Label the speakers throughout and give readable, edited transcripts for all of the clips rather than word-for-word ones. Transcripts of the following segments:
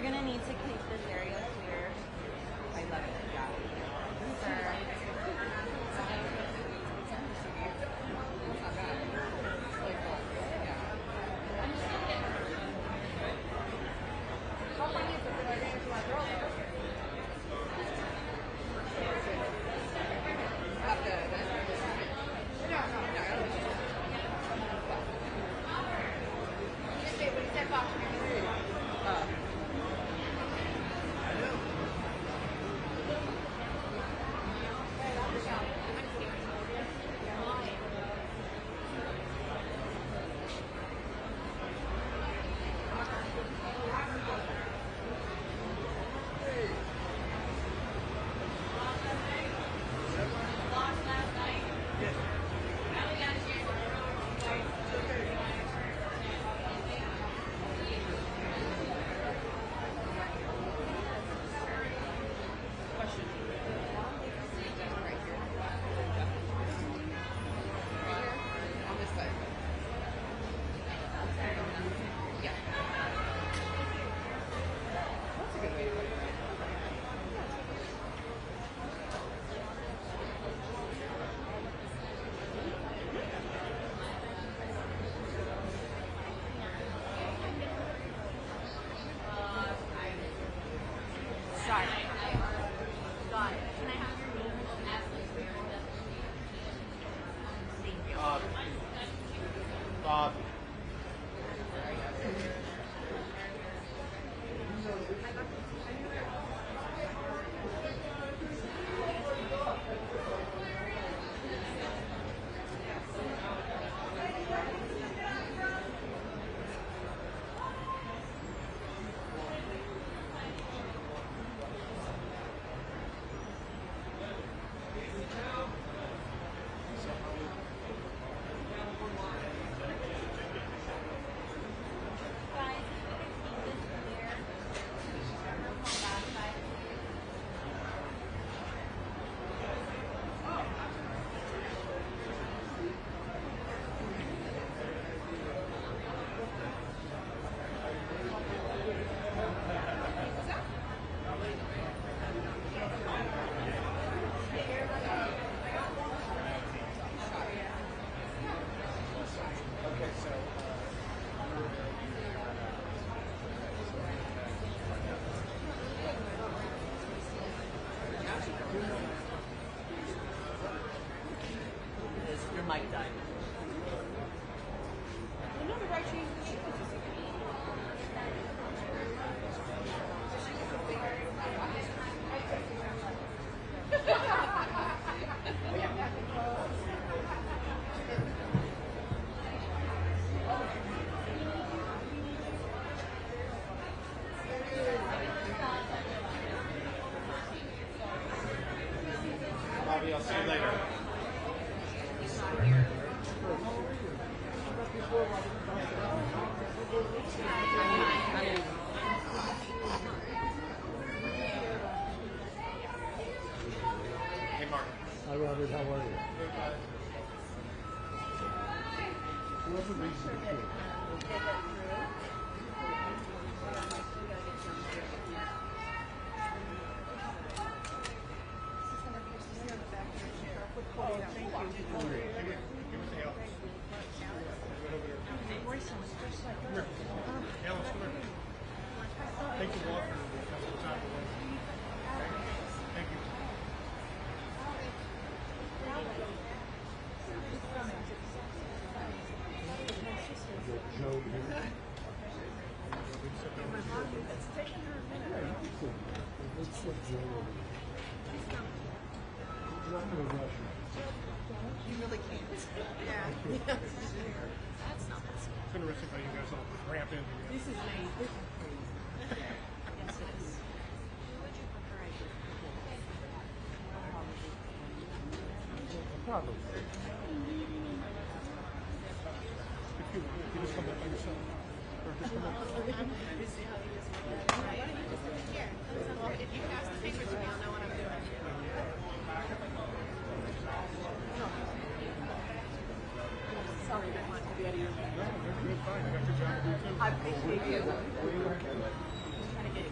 Speaker 1: gonna need to keep this area clear.
Speaker 2: I love it. Yeah. Your mic died. You know the right change the shoes.
Speaker 3: Bobby, I'll see you later. Hey, Mark.
Speaker 4: Hi, Robert. How are you? Whoever reads the kid.
Speaker 3: Thank you, Walker. That's the time. Thank you.
Speaker 4: Joe here.
Speaker 2: It's taking her a minute.
Speaker 4: Let's let Joe over. He's not going to rush you.
Speaker 2: You really can't. Yeah. That's not possible.
Speaker 3: It's interesting how you guys all ramp in together.
Speaker 2: This is me. Yes, it is. Who would you prefer I do?
Speaker 4: Probably.
Speaker 3: If you just come up by yourself. Or just come up.
Speaker 2: If you pass the paper to me, I'll know what I'm doing. Sorry, I want to be out of your way.
Speaker 3: No, you're fine. You got your job to do too.
Speaker 2: I appreciate you. I'm trying to get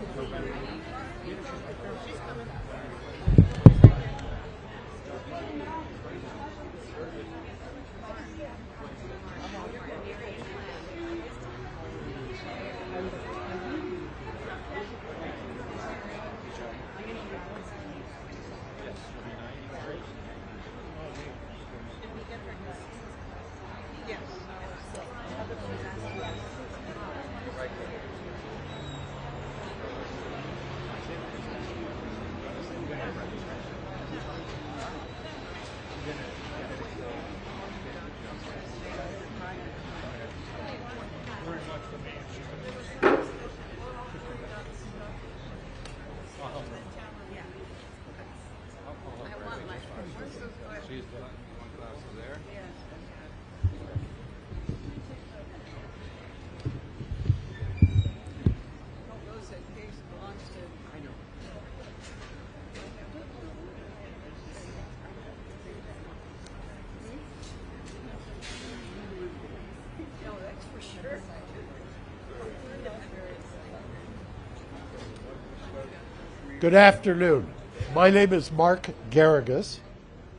Speaker 4: Good afternoon. My name is Mark Garrigus.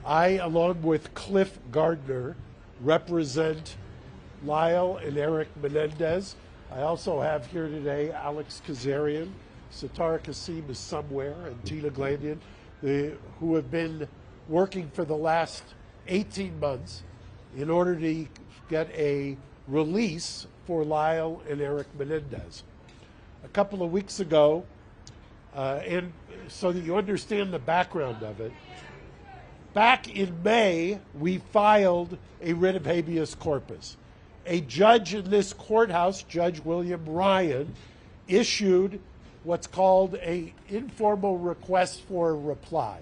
Speaker 4: I, along with Cliff Gardner, represent Lyle and Erik Menendez. I also have here today Alex Kazarian, Satara Kasim is somewhere, and Tina Glandian, who have been working for the last 18 months in order to get a release for Lyle and Erik Menendez. A couple of weeks ago, and so that you understand the background of it, back in May, we filed a writ of habeas corpus. A judge in this courthouse, Judge William Ryan, issued what's called an informal request for a reply.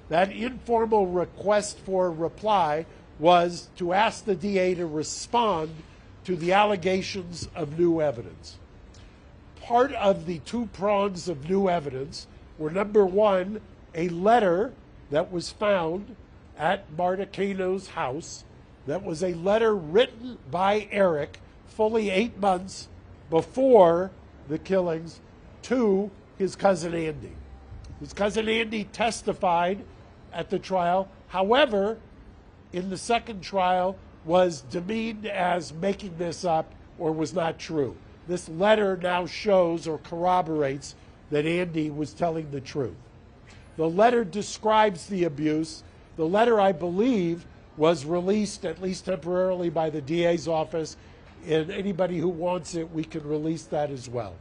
Speaker 4: That informal request for a reply was to ask the DA to respond to the allegations of new evidence. Part of the two prongs of new evidence were, number one, a letter that was found at Marta Cano's house that was a letter written by Erik fully 8 months before the killings to his cousin Andy. His cousin Andy testified at the trial. However, in the second trial was demeaned as making this up or was not true. This letter now shows or corroborates that Andy was telling the truth. The letter describes the abuse. The letter, I believe, was released, at least temporarily, by the DA's office, and anybody who wants it, we can release that as well.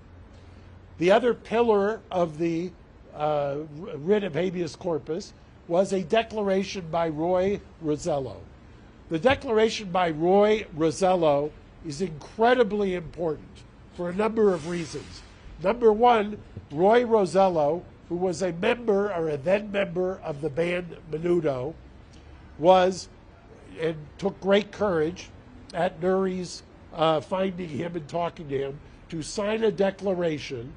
Speaker 4: The other pillar of the writ of habeas corpus was a declaration by Roy Rosello. The declaration by Roy Rosello is incredibly important for a number of reasons. Number one, Roy Rosello, who was a member or a then member of the band Menudo, was and took great courage at Nuri's finding him and talking to him to sign a declaration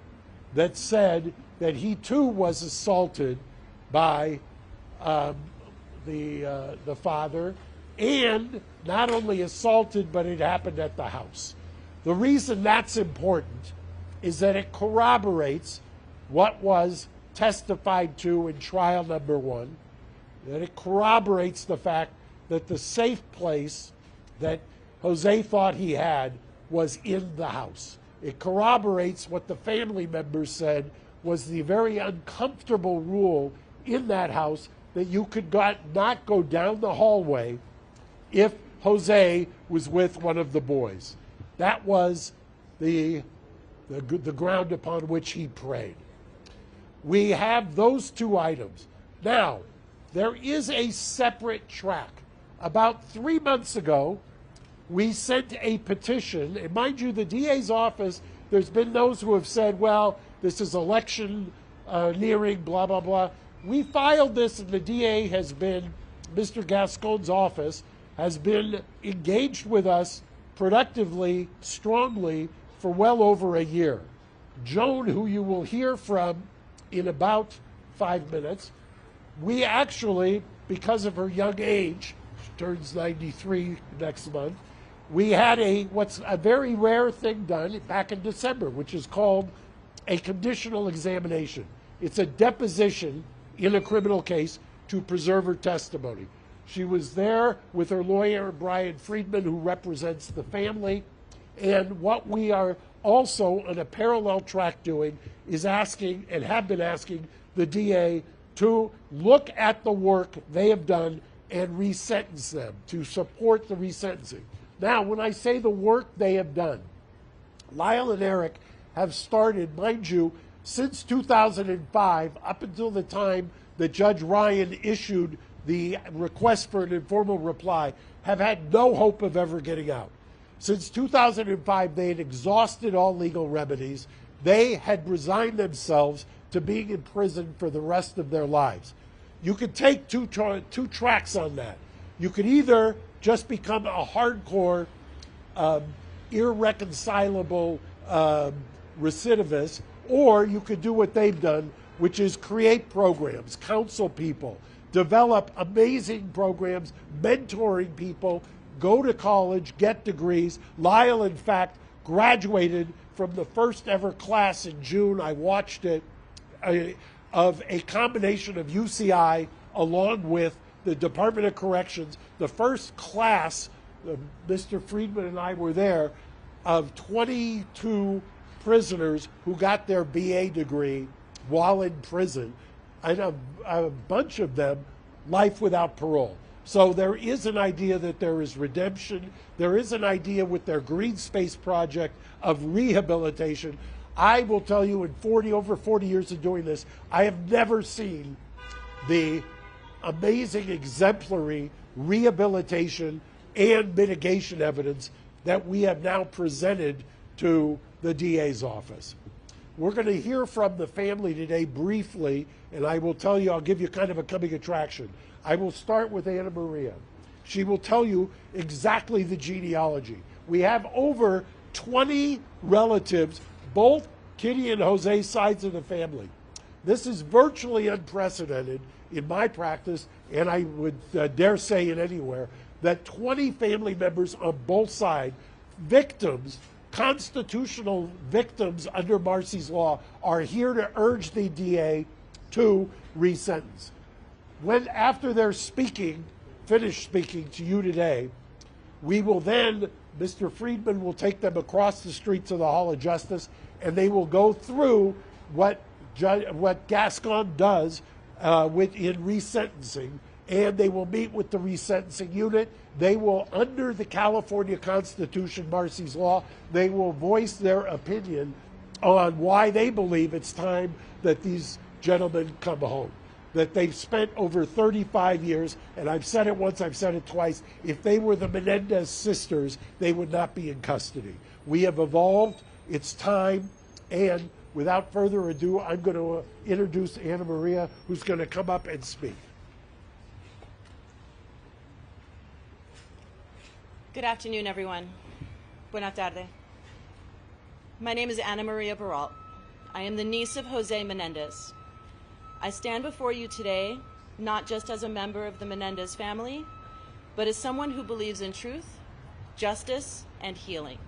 Speaker 4: that said that he too was assaulted by the father, and not only assaulted, but it happened at the house. The reason that's important is that it corroborates what was testified to in trial number one, that it corroborates the fact that the safe place that Jose thought he had was in the house. It corroborates what the family members said was the very uncomfortable rule in that house, that you could not go down the hallway if Jose was with one of the boys. That was the ground upon which he prayed. We have those two items. Now, there is a separate track. About 3 months ago, we sent a petition, and mind you, the DA's office, there's been those who have said, well, this is election nearing, blah, blah, blah. We filed this, and the DA has been, Mr. Gascon's office, has been engaged with us productively, strongly, for well over a year. Joan, who you will hear from in about 5 minutes, we actually, because of her young age, she turns 93 next month, we had what's a very rare thing done back in December, which is called a conditional examination. It's a deposition in a criminal case to preserve her testimony. She was there with her lawyer, Brian Fredman, who represents the family. And what we are also on a parallel track doing is asking, and have been asking, the DA to look at the work they have done and resentence them, to support the resentencing. Now, when I say the work they have done, Lyle and Erik have started, mind you, since 2005, up until the time that Judge Ryan issued the request for an informal reply, have had no hope of ever getting out. Since 2005, they had exhausted all legal remedies. They had resigned themselves to being in prison for the rest of their lives. You could take two tracks on that. You could either just become a hardcore, irreconcilable recidivist, or you could do what they've done, which is create programs, counsel people, develop amazing programs, mentoring people, go to college, get degrees. Lyle, in fact, graduated from the first ever class in June. I watched it, of a combination of UCI along with the Department of Corrections. The first class, Mr. Fredman and I were there, of 22 prisoners who got their BA degree while in prison, and a bunch of them life without parole. So there is an idea that there is redemption. There is an idea with their green space project of rehabilitation. I will tell you, in over 40 years of doing this, I have never seen the amazing exemplary rehabilitation and mitigation evidence that we have now presented to the DA's office. We're going to hear from the family today briefly, and I will tell you, I'll give you kind of a coming attraction. I will start with Anna Maria. She will tell you exactly the genealogy. We have over 20 relatives, both Kitty and Jose's sides of the family. This is virtually unprecedented in my practice, and I would dare say it anywhere, that 20 family members on both sides, victims, constitutional victims under Marcys Law, are here to urge the DA to resentence. When, after they're finished speaking to you today, we will then, Mr. Fredman will take them across the streets of the Hall of Justice, and they will go through what Gascon does in resentencing, and they will meet with the resentencing unit. They will, under the California Constitution, Marcys Law, they will voice their opinion on why they believe it's time that these gentlemen come home. That they've spent over 35 years, and I've said it once, I've said it twice, if they were the Menendez sisters, they would not be in custody. We have evolved, it's time, and without further ado, I'm going to introduce Anna Maria, who's going to come up and speak.
Speaker 1: Good afternoon, everyone. Buenas tardes. My name is Anna Maria Baralt. I am the niece of Jose Menendez. I stand before you today not just as a member of the Menendez family, but as someone who believes in truth, justice, and healing.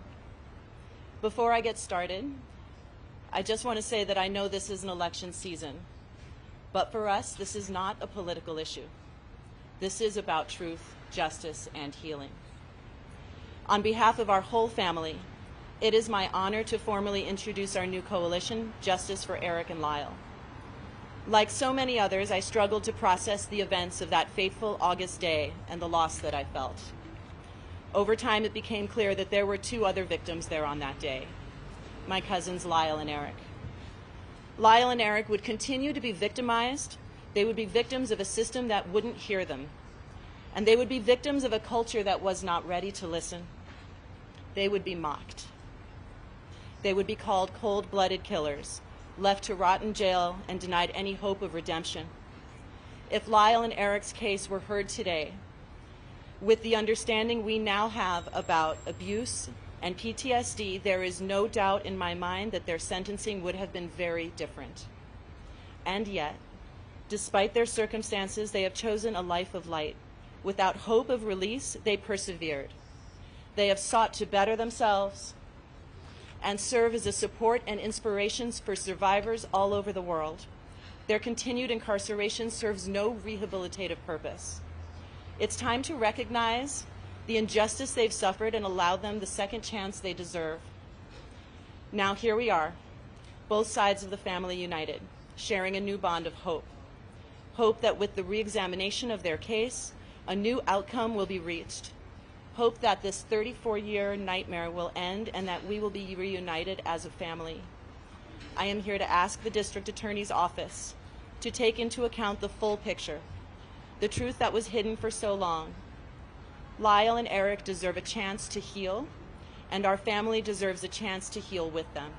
Speaker 1: Before I get started, I just want to say that I know this is an election season, but for us, this is not a political issue. This is about truth, justice, and healing. On behalf of our whole family, it is my honor to formally introduce our new coalition, Justice for Erik and Lyle. Like so many others, I struggled to process the events of that fateful August day and the loss that I felt. Over time, it became clear that there were two other victims there on that day, my cousins Lyle and Erik. Lyle and Erik would continue to be victimized. They would be victims of a system that wouldn't hear them. And they would be victims of a culture that was not ready to listen. They would be mocked. They would be called cold-blooded killers, left to rot in jail and denied any hope of redemption. If Lyle and Erik's case were heard today, with the understanding we now have about abuse and PTSD, there is no doubt in my mind that their sentencing would have been very different. And yet, despite their circumstances, they have chosen a life of light. Without hope of release, they persevered. They have sought to better themselves, and serve as a support and inspiration for survivors all over the world. Their continued incarceration serves no rehabilitative purpose. It's time to recognize the injustice they've suffered and allow them the second chance they deserve. Now here we are, both sides of the family united, sharing a new bond of hope. Hope that with the re-examination of their case, a new outcome will be reached. Hope that this 34-year nightmare will end and that we will be reunited as a family. I am here to ask the District Attorney's Office to take into account the full picture, the truth that was hidden for so long. Lyle and Erik deserve a chance to heal, and our family deserves a chance to heal with them.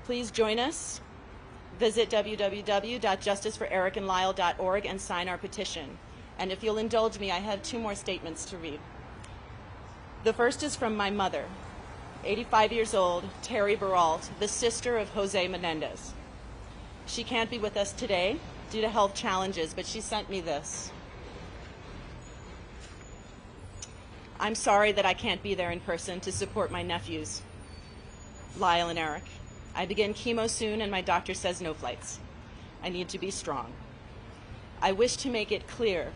Speaker 1: Please join us. Visit www.justiceforerikandlyle.org and sign our petition. And if you'll indulge me, I have 2 more statements to read. The first is from my mother, 85 years old, Terry Beralt, the sister of Jose Menendez. She can't be with us today due to health challenges, but she sent me this. I'm sorry that I can't be there in person to support my nephews, Lyle and Erik. I begin chemo soon and my doctor says no flights. I need to be strong. I wish to make it clear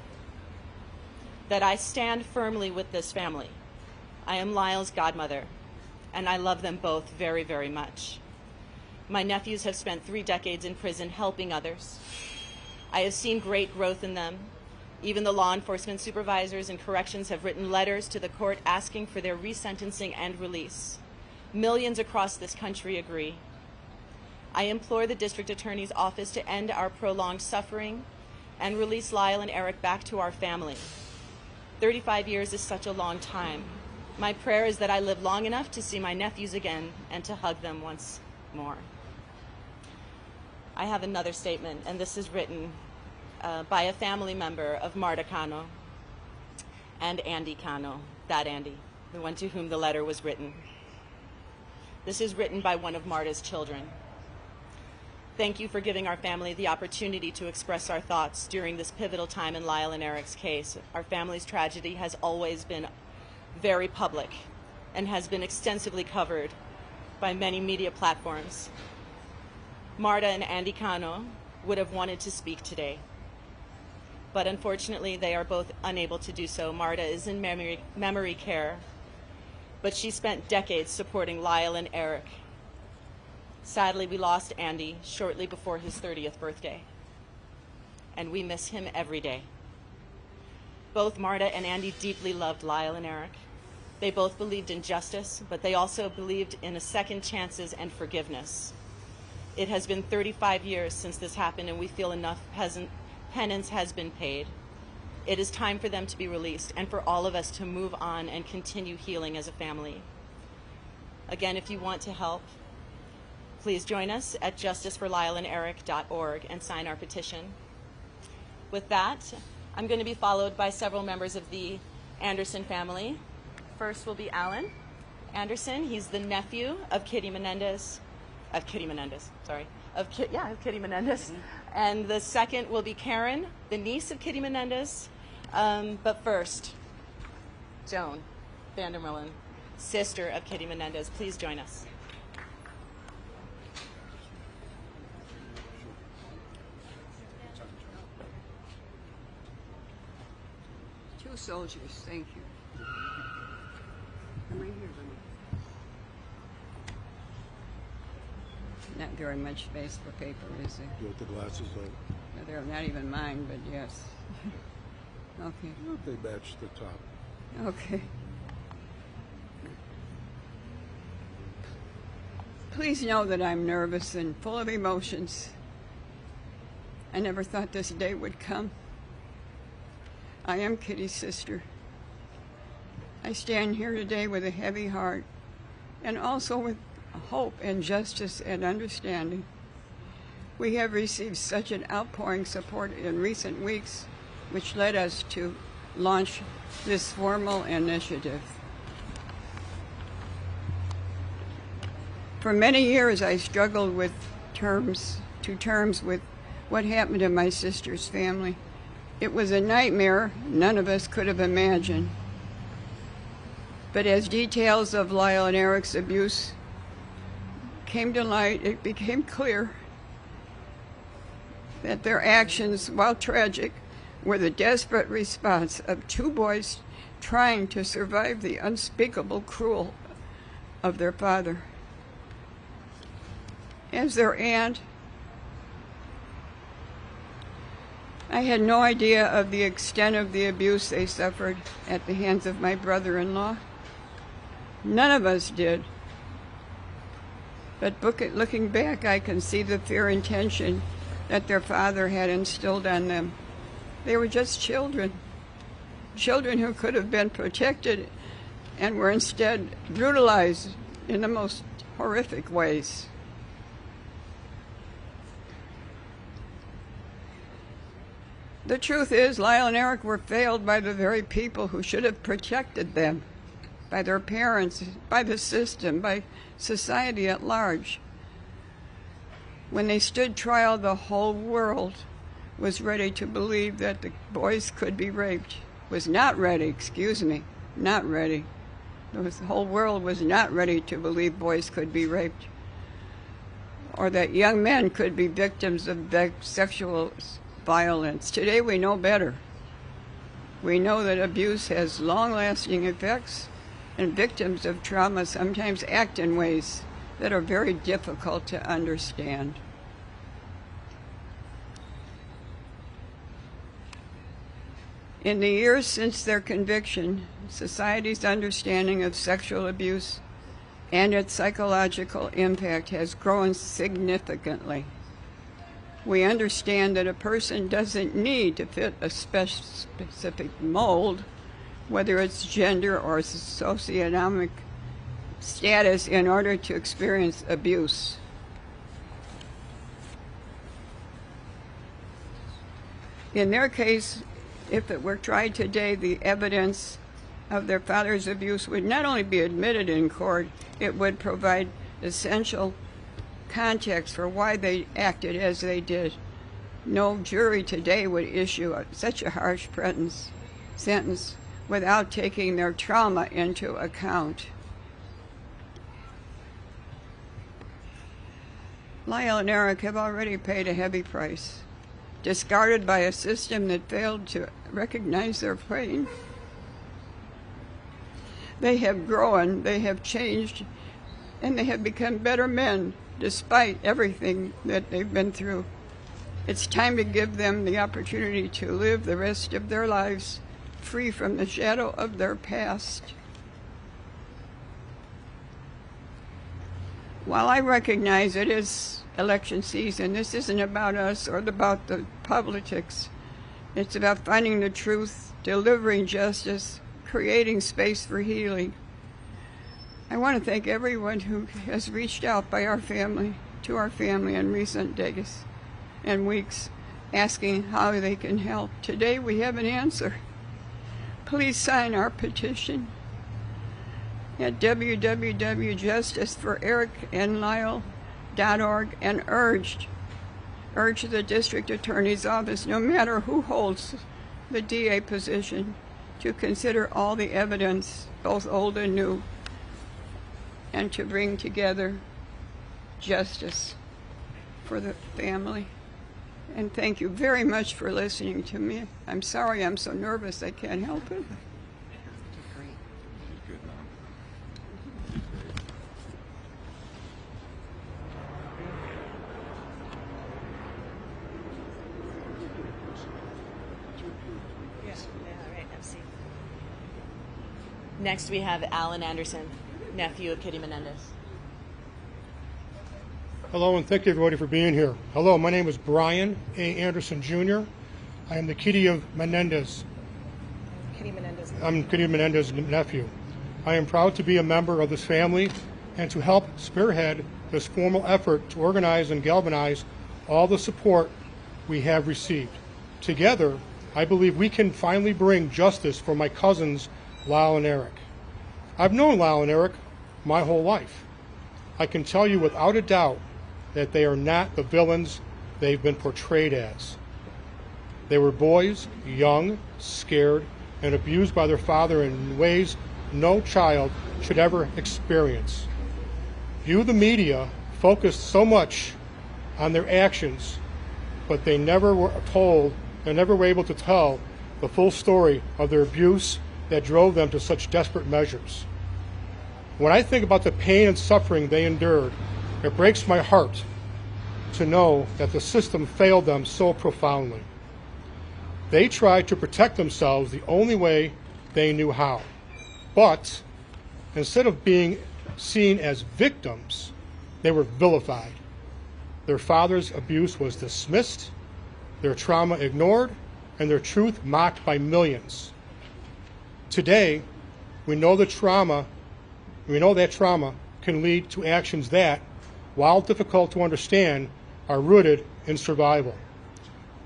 Speaker 1: that I stand firmly with this family. I am Lyle's godmother, and I love them both very, very much. My nephews have spent 3 decades in prison helping others. I have seen great growth in them. Even the law enforcement supervisors and corrections have written letters to the court asking for their resentencing and release. Millions across this country agree. I implore the District Attorney's Office to end our prolonged suffering and release Lyle and Erik back to our family. 35 years is such a long time. My prayer is that I live long enough to see my nephews again and to hug them once more. I have another statement, and this is written by a family member of Marta Cano and Andy Cano, that Andy, the one to whom the letter was written. This is written by one of Marta's children. Thank you for giving our family the opportunity to express our thoughts during this pivotal time in Lyle and Erik's case. Our family's tragedy has always been very public and has been extensively covered by many media platforms. Marta and Andy Cano would have wanted to speak today, but unfortunately they are both unable to do so. Marta is in memory care, but she spent decades supporting Lyle and Erik. Sadly, we lost Andy shortly before his 30th birthday, and we miss him every day. Both Marta and Andy deeply loved Lyle and Erik. They both believed in justice, but they also believed in a second chances and forgiveness. It has been 35 years since this happened, and we feel enough penance has been paid. It is time for them to be released and for all of us to move on and continue healing as a family. Again, if you want to help, please join us at justiceforlyleanderik.org and sign our petition. With that, I'm going to be followed by several members of the Anderson family. First will be Alan Anderson. He's the nephew of Kitty Menendez. Of Kitty Menendez. And the second will be Karen, the niece of Kitty Menendez. But first, Joan Vander, Mullen, sister of Kitty Menendez. Please join us.
Speaker 5: Two soldiers, thank you. Come right here, Vinny. Not very much space for paper, is there?
Speaker 4: You want the glasses on?
Speaker 5: No, they're not even mine, but yes. Okay.
Speaker 4: They match the top.
Speaker 5: Okay. Please know that I'm nervous and full of emotions. I never thought this day would come. I am Kitty's sister. I stand here today with a heavy heart and also with hope and justice and understanding. We have received such an outpouring support in recent weeks, which led us to launch this formal initiative. For many years, I struggled with terms with what happened to my sister's family. It was a nightmare none of us could have imagined. But as details of Lyle and Eric's abuse came to light, it became clear that their actions, while tragic, were the desperate response of two boys trying to survive the unspeakable cruelty of their father. As their aunt, I had no idea of the extent of the abuse they suffered at the hands of my brother-in-law. None of us did. But looking back, I can see the fear and tension that their father had instilled on them. They were just children who could have been protected and were instead brutalized in the most horrific ways. The truth is, Lyle and Eric were failed by the very people who should have protected them, by their parents, by the system, by society at large. When they stood trial, the whole world was ready to believe that the boys could be raped. Was not ready, not ready. The whole world was not ready to believe boys could be raped, or that young men could be victims of sexual violence. Today we know better. We know that abuse has long-lasting effects, and victims of trauma sometimes act in ways that are very difficult to understand. In the years since their conviction, society's understanding of sexual abuse and its psychological impact has grown significantly. We understand that a person doesn't need to fit a specific mold, whether it's gender or socioeconomic status, in order to experience abuse. In their case, if it were tried today, the evidence of their father's abuse would not only be admitted in court, it would provide essential context for why they acted as they did. No jury today would issue such a harsh sentence without taking their trauma into account. Lyle and Eric have already paid a heavy price, discarded by a system that failed to recognize their pain. They have grown, they have changed, and they have become better men despite everything that they've been through. It's time to give them the opportunity to live the rest of their lives free from the shadow of their past. While I recognize it is election season, this isn't about us or about the politics. It's about finding the truth, delivering justice, creating space for healing. I want to thank everyone who has reached out to our family in recent days and weeks, asking how they can help. Today we have an answer. Please sign our petition at www.justiceforericandlyle.org and urge the district attorney's office, no matter who holds the DA position, to consider all the evidence, both old and new, and to bring together justice for the family. And thank you very much for listening to me. I'm sorry I'm so nervous, I can't help it.
Speaker 1: Next, we have Alan Anderson, nephew of Kitty Menendez.
Speaker 3: Hello, and thank you everybody for being here. Hello, my name is Brian A. Anderson Jr. I am the Kitty of Menendez. I'm Kitty Menendez's nephew. I am proud to be a member of this family and to help spearhead this formal effort to organize and galvanize all the support we have received. Together, I believe we can finally bring justice for my cousins, Lyle and Eric. I've known Lyle and Eric my whole life. I can tell you without a doubt that they are not the villains they've been portrayed as. They were boys, young, scared, and abused by their father in ways no child should ever experience. You, the media, focused so much on their actions, but they never were able to tell the full story of their abuse that drove them to such desperate measures. When I think about the pain and suffering they endured, it breaks my heart to know that the system failed them so profoundly. They tried to protect themselves the only way they knew how. But instead of being seen as victims, they were vilified. Their father's abuse was dismissed, their trauma ignored, and their truth mocked by millions. Today, we know that trauma can lead to actions that, while difficult to understand, are rooted in survival.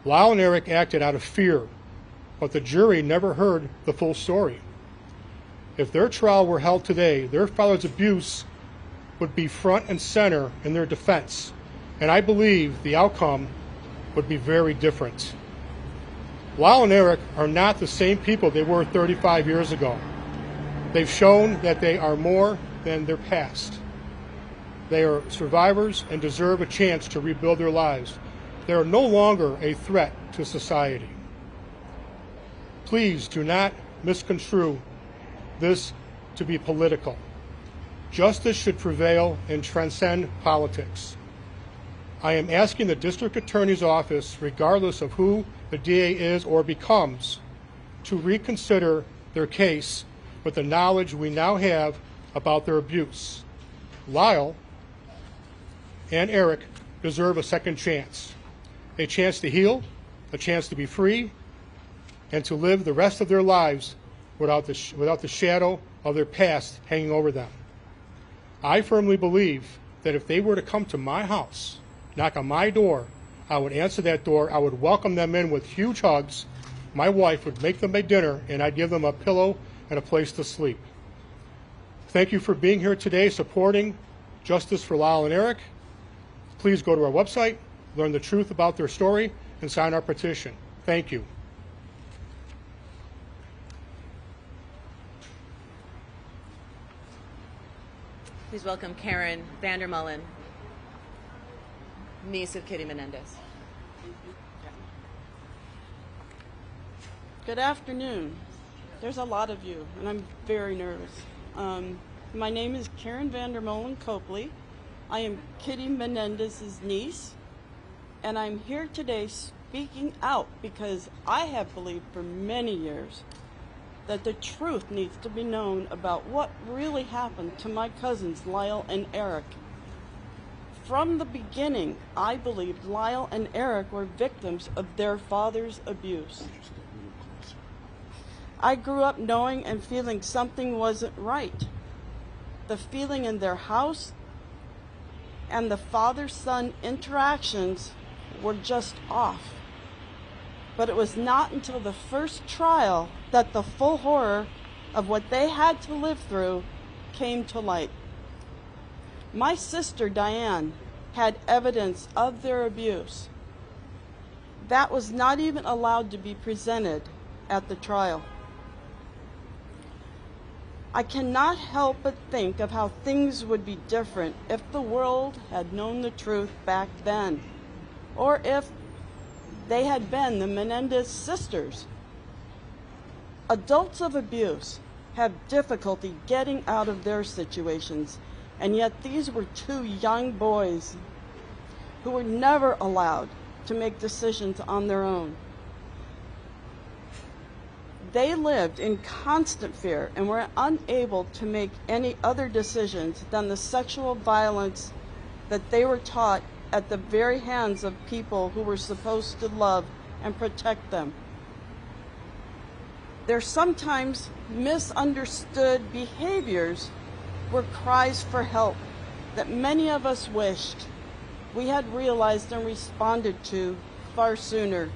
Speaker 3: Lyle and Erik acted out of fear, but the jury never heard the full story. If their trial were held today, their father's abuse would be front and center in their defense, and I believe the outcome would be very different. Lyle and Erik are not the same people they were 35 years ago. They've shown that they are more than their past. They are survivors and deserve a chance to rebuild their lives. They are no longer a threat to society. Please do not misconstrue this to be political. Justice should prevail and transcend politics. I am asking the district attorney's office, regardless of who the DA is or becomes, to reconsider their case with the knowledge we now have about their abuse. Lyle and Erik deserve a second chance to heal, a chance to be free, and to live the rest of their lives without the shadow of their past hanging over them. I firmly believe that if they were to come to my house, knock on my door, I would answer that door, I would welcome them in with huge hugs, my wife would make them a dinner, and I'd give them a pillow and a place to sleep. Thank you for being here today, supporting justice for Lyle and Erik. Please go to our website, learn the truth about their story, and sign our petition. Thank you.
Speaker 1: Please welcome Karen Vander Mullen, niece of Kitty Menendez.
Speaker 6: Good afternoon. There's a lot of you, and I'm very nervous. My name is Karen Vander Mullen Copley. I am Kitty Menendez's niece, and I'm here today speaking out because I have believed for many years that the truth needs to be known about what really happened to my cousins Lyle and Erik. From the beginning, I believed Lyle and Erik were victims of their father's abuse. I grew up knowing and feeling something wasn't right. The feeling in their house and the father-son interactions were just off. But it was not until the first trial that the full horror of what they had to live through came to light. My sister Diane had evidence of their abuse. That was not even allowed to be presented at the trial. I cannot help but think of how things would be different if the world had known the truth back then, or if they had been the Menendez sisters. Adults of abuse have difficulty getting out of their situations, and yet these were two young boys who were never allowed to make decisions on their own. They lived in constant fear and were unable to make any other decisions than the sexual violence that they were taught at the very hands of people who were supposed to love and protect them. Their sometimes misunderstood behaviors were cries for help that many of us wished we had realized and responded to far sooner.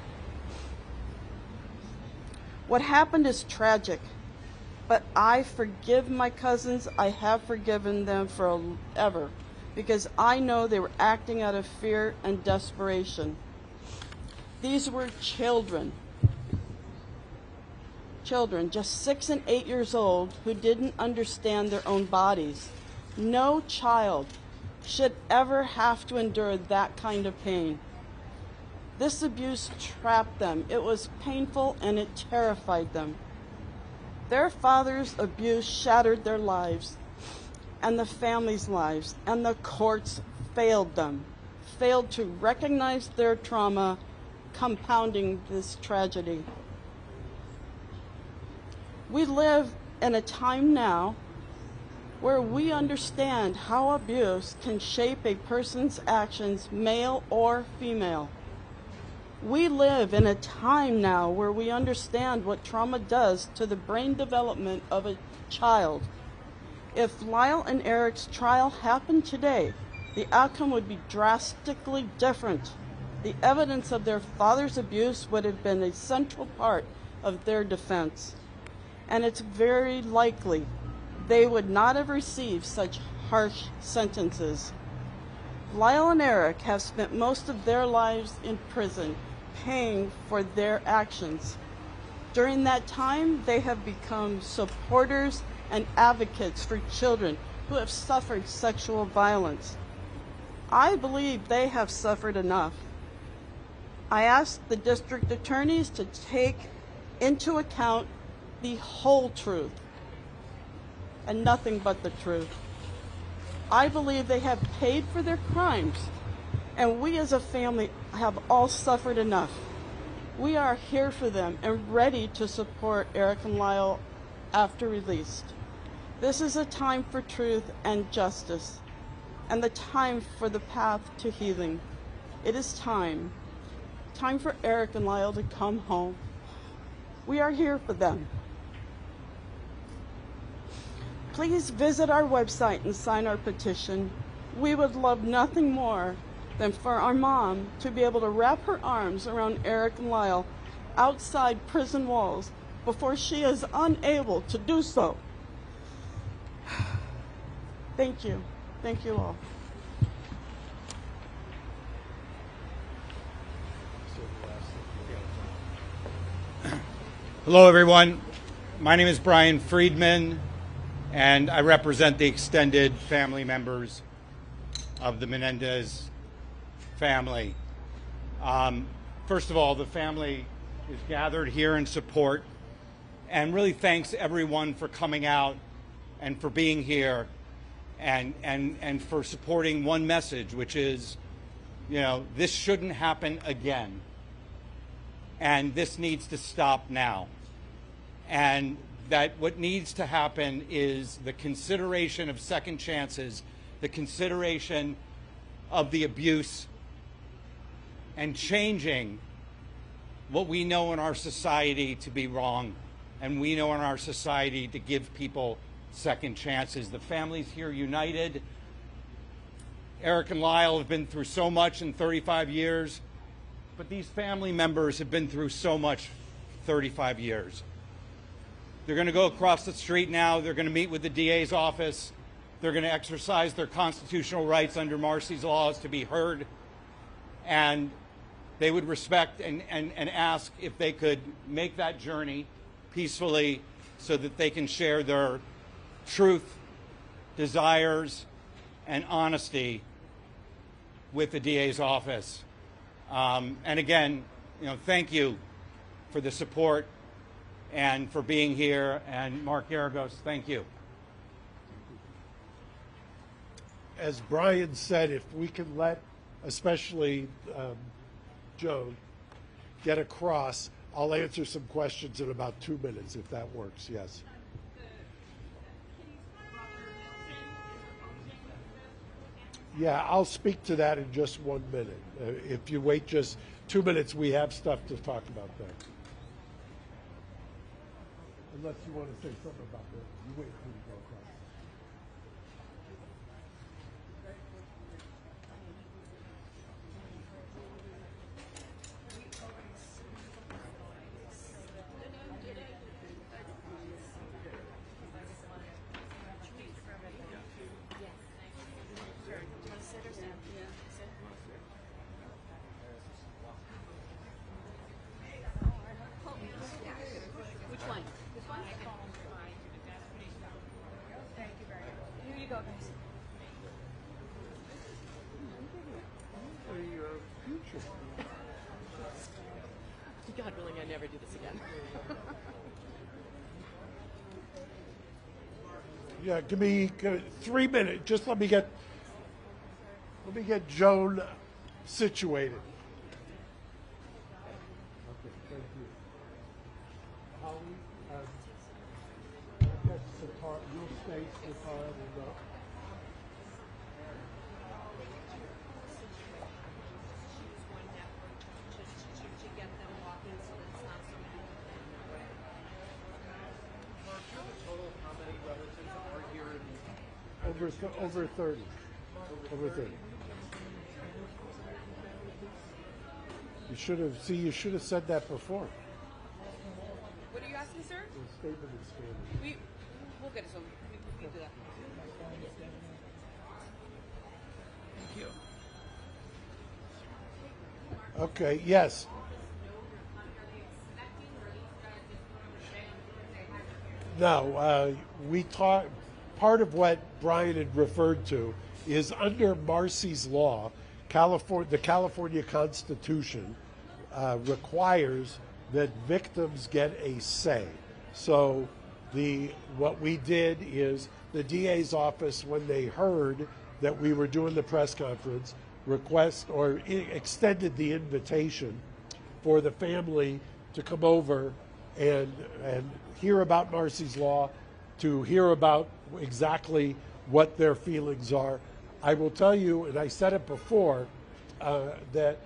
Speaker 6: What happened is tragic, but I forgive my cousins. I have forgiven them forever because I know they were acting out of fear and desperation. These were children children, just 6 and 8 years old, who didn't understand their own bodies. No child should ever have to endure that kind of pain. This abuse trapped them. It was painful and it terrified them. Their father's abuse shattered their lives and the family's lives, and the courts failed them, failed to recognize their trauma, compounding this tragedy. We live in a time now where we understand how abuse can shape a person's actions, male or female. We live in a time now where we understand what trauma does to the brain development of a child. If Lyle and Eric's trial happened today, the outcome would be drastically different. The evidence of their father's abuse would have been a central part of their defense. And it's very likely they would not have received such harsh sentences. Lyle and Eric have spent most of their lives in prison, paying for their actions. During that time, they have become supporters and advocates for children who have suffered sexual violence. I believe they have suffered enough. I ask the district attorneys to take into account the whole truth and nothing but the truth. I believe they have paid for their crimes, and we as a family have all suffered enough. We are here for them and ready to support Erik and Lyle after released. This is a time for truth and justice, and the time for the path to healing. It is time for Erik and Lyle to come home. We are here for them. Please visit our website and sign our petition. We would love nothing more than for our mom to be able to wrap her arms around Erik and Lyle outside prison walls before she is unable to do so. Thank you. Thank you all.
Speaker 7: Hello, everyone. My name is Brian Fredman, and I represent the extended family members of the Menendez family. First of all, the family is gathered here in support, and really thanks everyone for coming out and for being here and for supporting one message, which is, this shouldn't happen again. And this needs to stop now. And that what needs to happen is the consideration of second chances, the consideration of the abuse, and changing what we know in our society to be wrong, and we know in our society to give people second chances. The families here united. Erik and Lyle have been through so much in 35 years, but these family members have been through so much 35 years. They're going to go across the street now. They're going to meet with the DA's office. They're going to exercise their constitutional rights under Marcys Laws to be heard. And they would respect and ask if they could make that journey peacefully so that they can share their truth, desires, and honesty with the DA's office. And again, thank you for the support and for being here. And Mark Garagos, thank you.
Speaker 4: As Brian said, if we can let, especially Joan, get across, I'll answer some questions in about 2 minutes, if that works. Yes. Yeah, I'll speak to that in just 1 minute. If you wait just 2 minutes, we have stuff to talk about there. Unless you want to say something about that. You wait until you go across.
Speaker 2: Which one? go, guys.
Speaker 1: God willing, I never do this again.
Speaker 4: Yeah, give me 3 minutes. Just let me get Joan situated. Okay, thank you. Holly, you'll stay, Satara will go. Over 30. Over 30. You should have said that before.
Speaker 2: What are you asking, sir?
Speaker 4: The statement is standard.
Speaker 2: We'll get it, so we do that. Thank you.
Speaker 4: Okay, yes. No, we talked. Part of what Brian had referred to is under Marcys Law, the California Constitution requires that victims get a say. So what we did is the DA's office, when they heard that we were doing the press conference, extended the invitation for the family to come over and hear about Marcys Law, to hear about exactly what their feelings are. I will tell you, and I said it before, that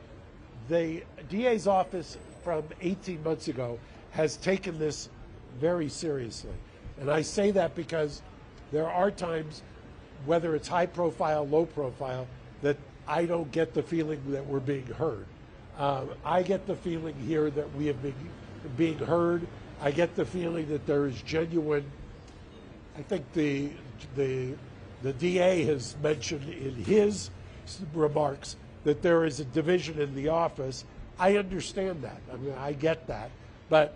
Speaker 4: the DA's office from 18 months ago has taken this very seriously. And I say that because there are times, whether it's high profile, low profile, that I don't get the feeling that we're being heard. I get the feeling here that we have been being heard. I get the feeling that there is genuine. I think the DA has mentioned in his remarks that there is a division in the office. I understand that. I mean, I get that. But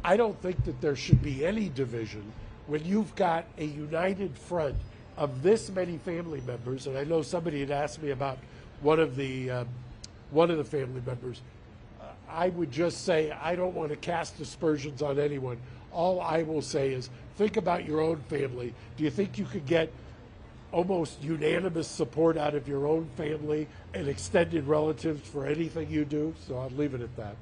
Speaker 4: I don't think that there should be any division when you've got a united front of this many family members. And I know somebody had asked me about one of the family members. I would just say I don't want to cast aspersions on anyone. All I will say is think about your own family. Do you think you could get almost unanimous support out of your own family and extended relatives for anything you do? So I'll leave it at that.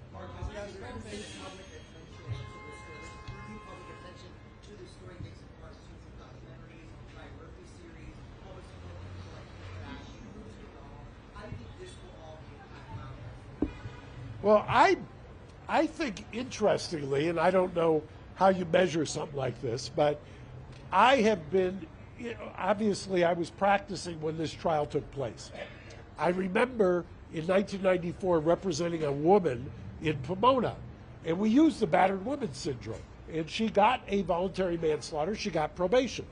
Speaker 4: Well, I think interestingly, and I don't know how you measure something like this, but I have been, obviously I was practicing when this trial took place. I remember in 1994 representing a woman in Pomona, and we used the battered woman syndrome, and she got a voluntary manslaughter, she got probation.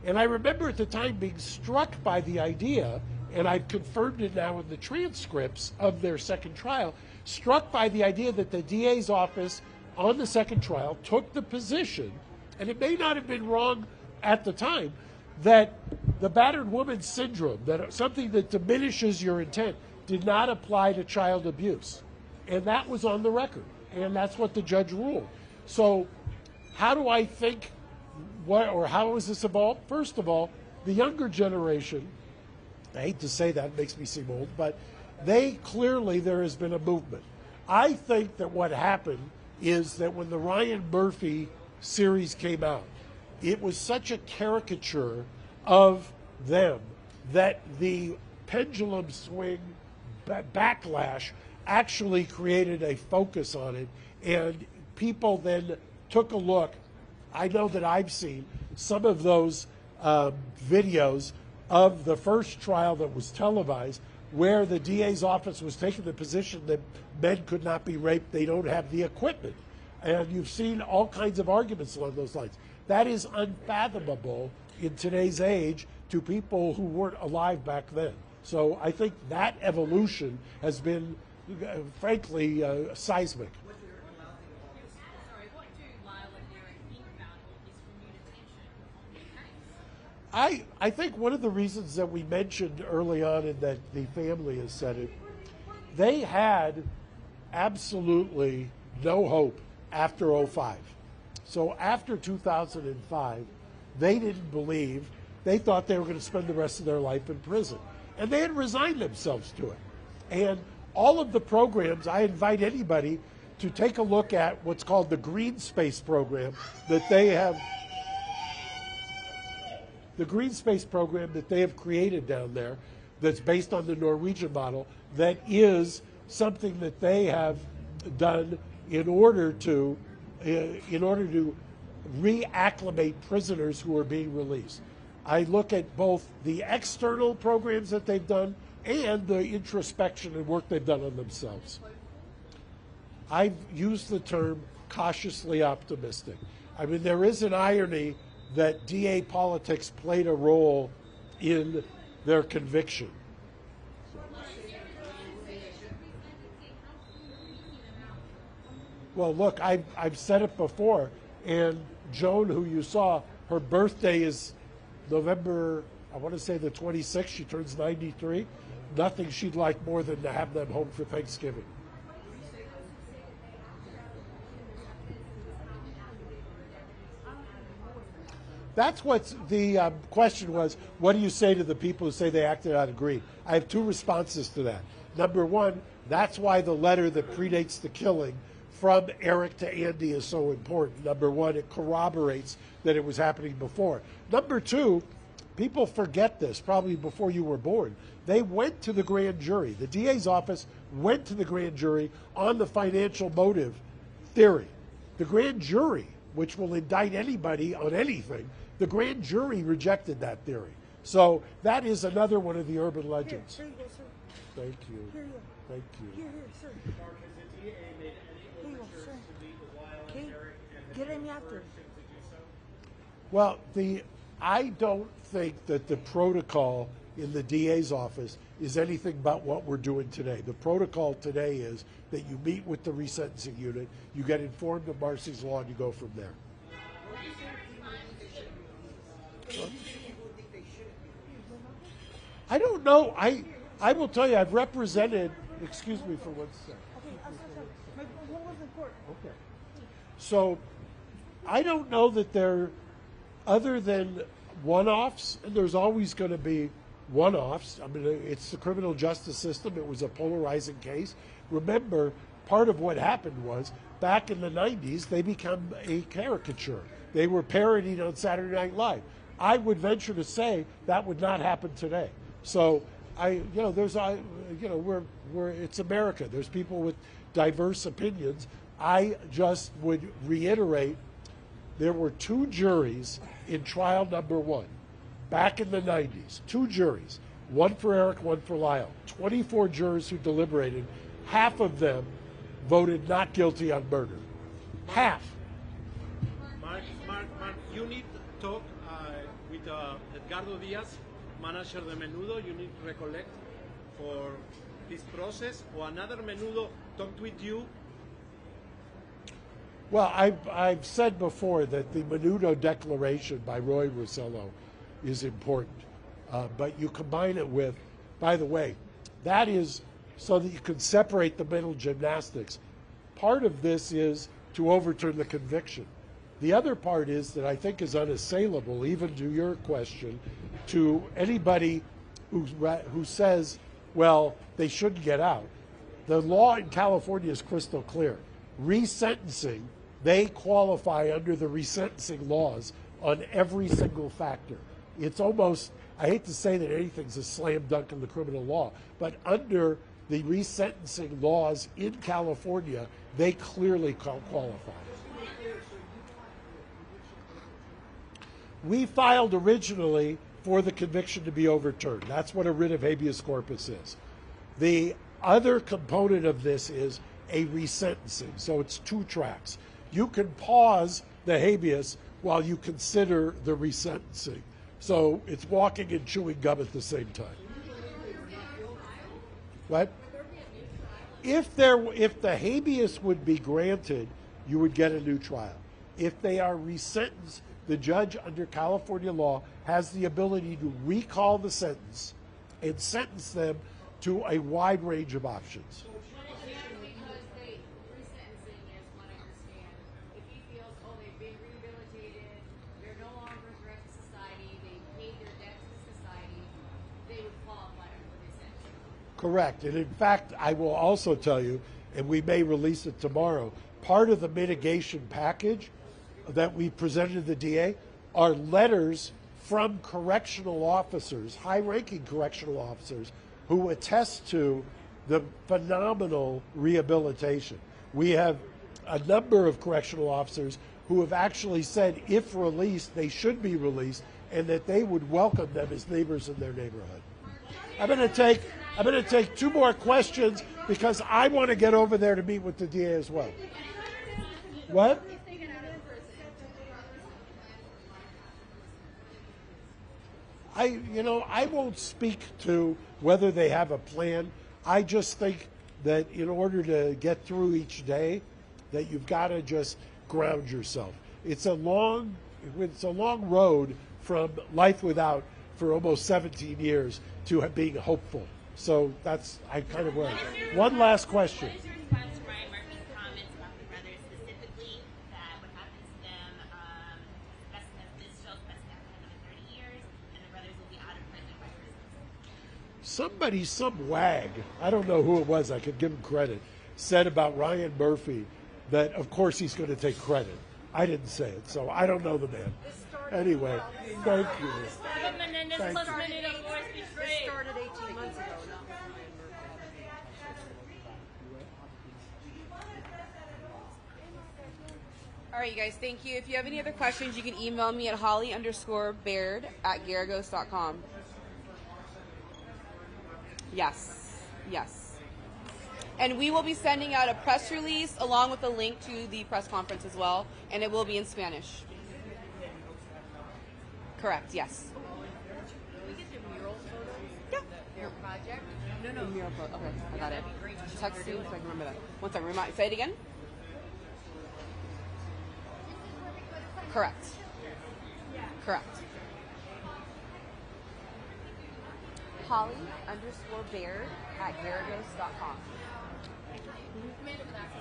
Speaker 4: And I remember at the time being struck by the idea, and I've confirmed it now in the transcripts of their second trial, struck by the idea that the DA's office on the second trial took the position, and it may not have been wrong at the time, that the battered woman syndrome, that something that diminishes your intent, did not apply to child abuse. And that was on the record, and that's what the judge ruled. So how do I think, how has this evolved? First of all, the younger generation, I hate to say that, it makes me seem old, but there has been a movement. I think that what happened is that when the Ryan Murphy series came out, it was such a caricature of them that the pendulum swing backlash actually created a focus on it, and people then took a look. I know that I've seen some of those videos of the first trial that was televised, where the DA's office was taking the position that men could not be raped, they don't have the equipment. And you've seen all kinds of arguments along those lines. That is unfathomable in today's age to people who weren't alive back then. So I think that evolution has been, frankly, seismic. I think one of the reasons that we mentioned early on and that the family has said it, they had absolutely no hope after '05. So after 2005, they didn't believe, they thought they were going to spend the rest of their life in prison. And they had resigned themselves to it. And all of the programs, I invite anybody to take a look at what's called the Green Space program that they have. The Green Space program that they have created down there, that's based on the Norwegian model, that is something that they have done in order to reacclimate prisoners who are being released. I look at both the external programs that they've done and the introspection and work they've done on themselves. I've used the term cautiously optimistic. I mean, there is an irony that DA politics played a role in their conviction. Well, look, I've said it before, and Joan, who you saw, her birthday is November, I want to say the 26th, she turns 93. Nothing she'd like more than to have them home for Thanksgiving. That's what the question was. What do you say to the people who say they acted out of greed? I have two responses to that. Number one, that's why the letter that predates the killing from Erik to Andy is so important. Number one, it corroborates that it was happening before. Number two, people forget this, probably before you were born. They went to the grand jury. The DA's office went to the grand jury on the financial motive theory. The grand jury, which will indict anybody on anything, the grand jury rejected that theory. So that is another one of the urban legends.
Speaker 8: Here you go, sir.
Speaker 4: Thank you.
Speaker 8: Here you go.
Speaker 4: Thank you.
Speaker 8: Here, sir.
Speaker 9: Mark, has the DA made any overtures to meet with Lyle
Speaker 8: Okay.
Speaker 9: and Erik and
Speaker 8: Get
Speaker 9: have
Speaker 8: him
Speaker 9: you
Speaker 8: after.
Speaker 9: encouraged him to do so?
Speaker 4: Well, I don't think that the protocol in the DA's office is anything but what we're doing today. The protocol today is that you meet with the resentencing unit, you get informed of Marcys Law, and you go from there. I don't know. I will tell you, I've represented, excuse me for 1 second.
Speaker 8: Okay, what was the court?
Speaker 4: Okay. So I don't know that they're, other than one-offs, and there's always going to be one-offs. I mean, it's the criminal justice system. It was a polarizing case. Remember, part of what happened was, back in the 90s, they became a caricature. They were parodied on Saturday Night Live. I would venture to say that would not happen today. So it's America. There's people with diverse opinions. I just would reiterate, there were two juries in trial number one, back in the 90s. Two juries, one for Erik, one for Lyle. 24 jurors who deliberated. Half of them voted not guilty on murder. Half.
Speaker 9: Mark, you need to talk with Edgardo Diaz, manager de Menudo. You need to recollect for this process. Or another Menudo talked with you.
Speaker 4: Well, I've said before that the Menudo Declaration by Roy Rosello is important. But you combine it with, by the way, that is so that you can separate the mental gymnastics. Part of this is to overturn the conviction. The other part is that I think is unassailable, even to your question, to anybody who says, well, they shouldn't get out. The law in California is crystal clear. Resentencing, they qualify under the resentencing laws on every single factor. It's almost, I hate to say that anything's a slam dunk in the criminal law, but under the resentencing laws in California, they clearly qualify. We filed originally for the conviction to be overturned. That's what a writ of habeas corpus is. The other component of this is a resentencing. So it's two tracks. You can pause the habeas while you consider the resentencing. So it's walking and chewing gum at the same time. What? If the habeas would be granted, you would get a new trial. If they are resentenced the judge under California law has the ability to recall the sentence and sentence them to a wide range of options.
Speaker 2: Because resentencing is what I understand. If he feels, they've been rehabilitated, they're no longer a threat to society, they paid their debt to society, they would qualify for resentencing.
Speaker 4: Correct. And in fact, I will also tell you, and we may release it tomorrow, part of the mitigation package that we presented to the DA are letters from correctional officers, high-ranking correctional officers, who attest to the phenomenal rehabilitation. We have a number of correctional officers who have actually said if released, they should be released, and that they would welcome them as neighbors in their neighborhood. I'm going to take 2 more questions because I want to get over there to meet with the DA as well. What? I won't speak to whether they have a plan. I just think that in order to get through each day, that you've got to just ground yourself. It's a long road from life without for almost 17 years to being hopeful. So that's I kind of worry. One last question.
Speaker 10: What is your response to Ryan Murphy's comments about the brothers specifically, that what happens to them, this show's best after another 30 years, and the brothers will be out of prison by Christmas?
Speaker 4: Some wag, I don't know who it was, I could give him credit, said about Ryan Murphy that of course he's going to take credit. I didn't say it, so I don't know the man. Anyway, thank you.
Speaker 10: Menendez plus Menendez, of course, betrayed.
Speaker 8: This started 18 months ago, not
Speaker 11: All right, you guys, thank you. If you have any other questions, you can email me at holly_baird@garagos.com. Yes. And we will be sending out a press release along with a link to the press conference as well, and it will be in Spanish. Correct, yes.
Speaker 2: Can we get the mural photos?
Speaker 11: Yeah.
Speaker 2: Their project?
Speaker 11: No. Mural photo. Okay, I got it. Text you so I can remember that. One second, say it again. Correct. Holly_Baird@garagos.com.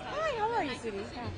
Speaker 11: Hi, how are you, sweetie? Yeah.